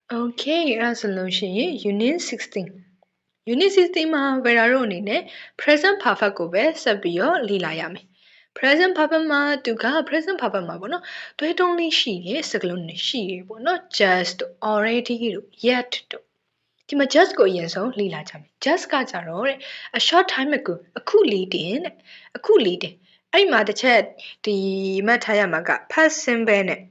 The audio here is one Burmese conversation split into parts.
Okay, resolution unit 16. Unit 16 မှာ Vera တို့အနေနဲ့ present perfect ကိုပဲဆက်ပြီးတော့လေ့လာရမယ် present perfect မှာသူက present perfect မှာပေါ့နော်တွဲတုံးလေးရှိတယ်စကားလုံးတွေရှိတယ်ပေါ့နော် just already တို့ yet တို့ဒီမှာ just ကိုအရင်ဆုံးလေ့လာကြမယ် just ကကြတော့တဲ့ a short time ago အခုလေးတင်တဲ့အခုလေးတင်အဲ့မှာတစ်ချက်ဒီမှတ်ထားရမှာက past simple နဲ့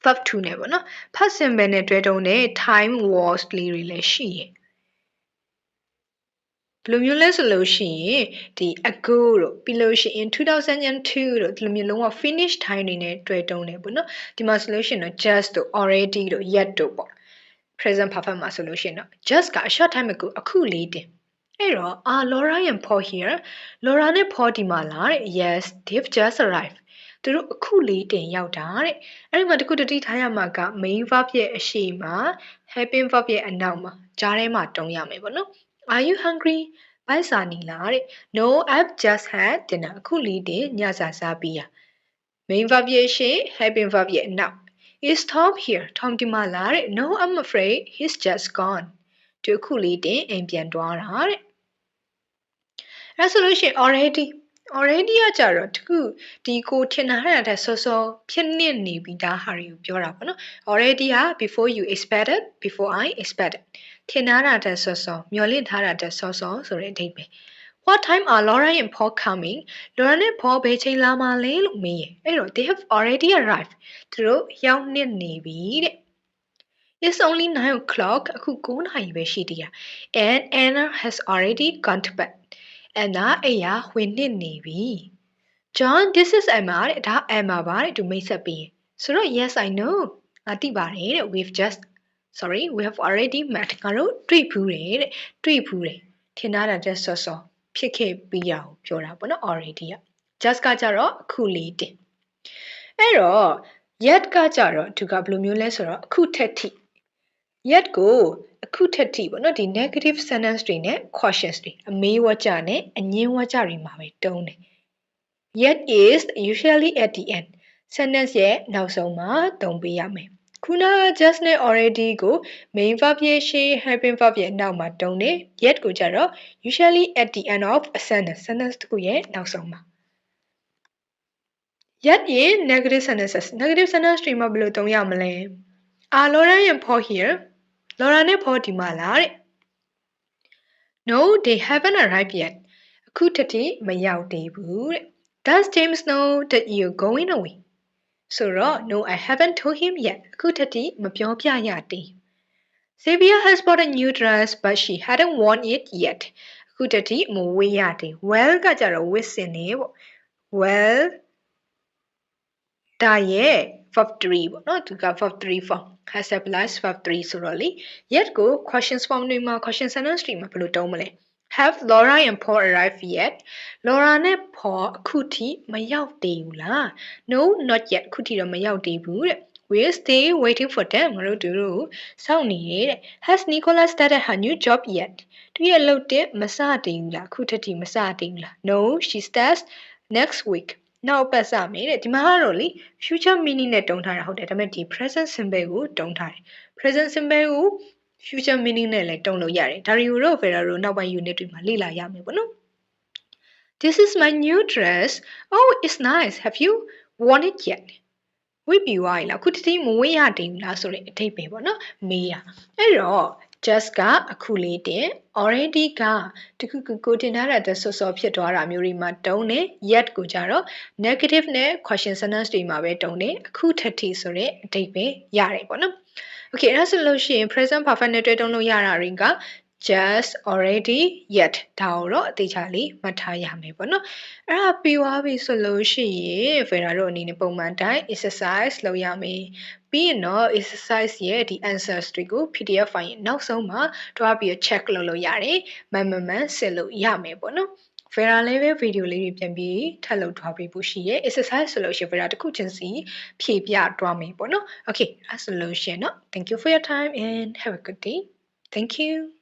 verb to နဲ့ပေါ့နော် past simple နဲ့တွဲတုံးတဲ့ time was လေးတွေလည်းရှိရယ်ဘယ်လိုမျိုးလဲဆိုလို့ရှိရင်ဒီ ago တို့ပြီးလို့ရှိရင်2002တို့ဒီလိုမျိုးလုံးဝ finish time တွေနဲ့တွဲတုံးတယ်ပေါ့နော်ဒီမှာဆိုလို့ရှိရင်တော့ just တို့ already တို့ yet တို့ပေါ့ present perfect မှာဆိုလို့ရှိရင်တော့ just က a short time ago အခုလေးတင်အဲ့တော့ Laura and Paul here Laura နဲ့ Paul ဒီမှာလားတဲ့ yes they've just arrived သူတို့အခုလေးတင်ရောက်တာတဲ့အဲ့ဒီမှာတခုတတိထားရမှာက main verb ရဲ့အရှိမှာ helping verb ရဲ့အနောက်မှာကြားထဲမှာတုံးရမယ်ပေါ့နော် Are you hungry ဘိုက်စာနီလားတဲ့ No I've just had dinner အခုလေးတင်ညစာစားပြီးရ main verb ရဲ့အရှိ helping verb ရဲ့အနောက် Is Tom here Tom ဒီမှာလားတဲ့ No I'm afraid he's just gone သူအခုလေးတင်အိမ်ပြန်သွားတာတဲ့အဲ့ဆိုလို့ရှိရင် already ကကြတော့တခုဒီကိုထင်ထားတဲ့ဆော့ဆော့ဖြစ်နေပြီဒါဟာတွေကိုပြောတာပေါ့နော် already ဟာ before you expected before I expected ထင်ထားတဲ့ဆော့ဆော့မျှော်လင့်ထားတဲ့ဆော့ဆော့ဆိုတဲ့အဓိပ္ပာယ် What time are Laura and Paul coming? Laura နဲ့ Paul ဘယ်ချိန်လာမှာလဲလို့မေးရင်အဲ့တော့ they have already arrived သူတို့ရောက်နေပြီတဲ့ It's only 9 o'clock အခု9နာရီပဲရှိသေးတာ and Anna has already gone to bed Anna အိယာဝင်နေပြီ John this is Emma တဲ့ဒါ Emma ပါတဲ့သူမိတ်ဆက်ပြီးဆိုတော့ yes I know ငါသိပါတယ်တဲ့ we have already met ငါတို့တွေ့ဘူးတယ်တဲ့တွေ့ဘူးတယ်ထင်ထားတာတက်ဆော့ဆော့ဖြစ်ခဲ့ပြီးရအောင်ပြောတာပေါ့နော် already က just ကကြတော့အခုလေးတင်အဲ့တော့ yet ကကြတော့သူကဘယ်လိုမျိုးလဲဆိုတော့အခုထက်ထိ yet ကိုအခုထက်ထိပေါ့နော်ဒီ negative sentence တွေနဲ့ questions တွေအမေးဝကြနဲ့အငင်းဝကြတွေမှာပဲတုံးတယ် yet is usually at the end sentence ရဲ့နောက်ဆုံးမှာသုံးပေးရမယ်ခုန just နဲ့ already ကို main verb ရဲ့ရှေ့ helping verb ရဲ့နောက်မှာတုံးတယ် yet ကိုကြတော့ usually at the end of a sentence တစ်ခုရဲ့နောက်ဆုံးမှာ yet in negative sentences တွေမှာဘယ်လိုသုံးရမလဲ Are Laura and Paul here Laura နဲ့ Paul ဒီမှာလားတဲ့ No they haven't arrived yet အခုထက်ထိမရောက်သေးဘူးတဲ့ Does James know that you're going away ဆိုတော့ No I haven't told him yet အခုထက်ထိမပြောပြရသေး Xavier has bought a new dress but she hadn't worn it yet အခုထက်ထိမဝေးရသေး Well ကကြတော့ဝတ်ဆင်နေပေါ့ Well ဒါရဲ့ verb 3ပေါ့နော်သူက verb 3 form has stabilized verb 3ဆိုတော့လေ yet ကို questions form တွေမှာ question sentence တွေမှာဘယ်လိုတုံးမလဲ Have Laura and Paul arrived yet Laura နဲ့ Paul အခုထိမရောက်သေးဘူးလား No not yet အခုထိတော့မရောက်သေးဘူးတဲ့ We'll stay waiting for them ငါတို့သူတို့စောင့်နေရဲ့တဲ့ Has Nicola started her new job yet သူရဲ့အလုပ်တက်မစသေးဘူးလားအခုထက်ထိမစသေးဘူးလား No she starts next weekနောက်ပတ်စမယ်တဲ့ဒီမှာကတော့လေ future meaning နဲ့တုံးထားတာဟုတ်တယ်ဒါပေမဲ့ဒီ present simple ကိုတုံးထားတယ် present simple ကို future meaning နဲ့လည်းတုံးလို့ရတယ်ဒါတွေကိုတော့ Vera တို့နောက်ပိုင်း unit တွေမှာလေ့လာရမယ်ပေါ့နော် This is my new dress Oh it's nice have you worn it yet ဝတ်ပြီးွားရည်လားအခုတတိမဝတ်ရသေးဘူးလားဆိုတဲ့အဓိပ္ပာယ်ပေါ့နော်မေးရအဲ့တော့ just ကအခုလေးတင် already ကတခုခုကိုတင်ထားတဲ့ဆော့ဆော့ဖြစ်သွားတာမျိုးတွေမှာတုံးတယ် yet ကိုကြတော့ negative နဲ့ question sentence တွေမှာပဲတုံးတယ်အခုထက်ထိဆိုတဲ့အဓိပ္ပာယ်ရတယ်ပေါ့နော် okay အဲ့ဒါဆိုလို့ရှိရင် present perfect နဲ့တွဲတုံးလို့ရတာတွေက just already yet ဒါကိုတော့အသေးချာလေးမှတ်ထားရမယ်ပေါ့နော်အဲ့ဒါပြီးသွားပြီဆိုလို့ရှိရင် Vera တို့အနေနဲ့ပုံမှန်တိုင်း exercise လုပ်ရမယ်ပြီးရင်တော့ exercise ရဲ့ဒီ answers တွေကို PDF file ရဲ့နောက်ဆုံးမှာတွားပြီး check လုပ်လို့ရတယ်မှန်စစ်လို့ရမယ်ပေါ့နော် Vera လည်းပဲ video လေးတွေပြန်ပြီးထပ်လုပ်ထားပေးဖို့ရှိရဲ့ exercise ဆိုလို့ရှိရင် Vera တစ်ခုချင်းစီဖြည့်ပြသွားမယ်ပေါ့နော် okay အဲ့ဆိုလို့ရှိရင်တော့ thank you for your time and have a good day thank you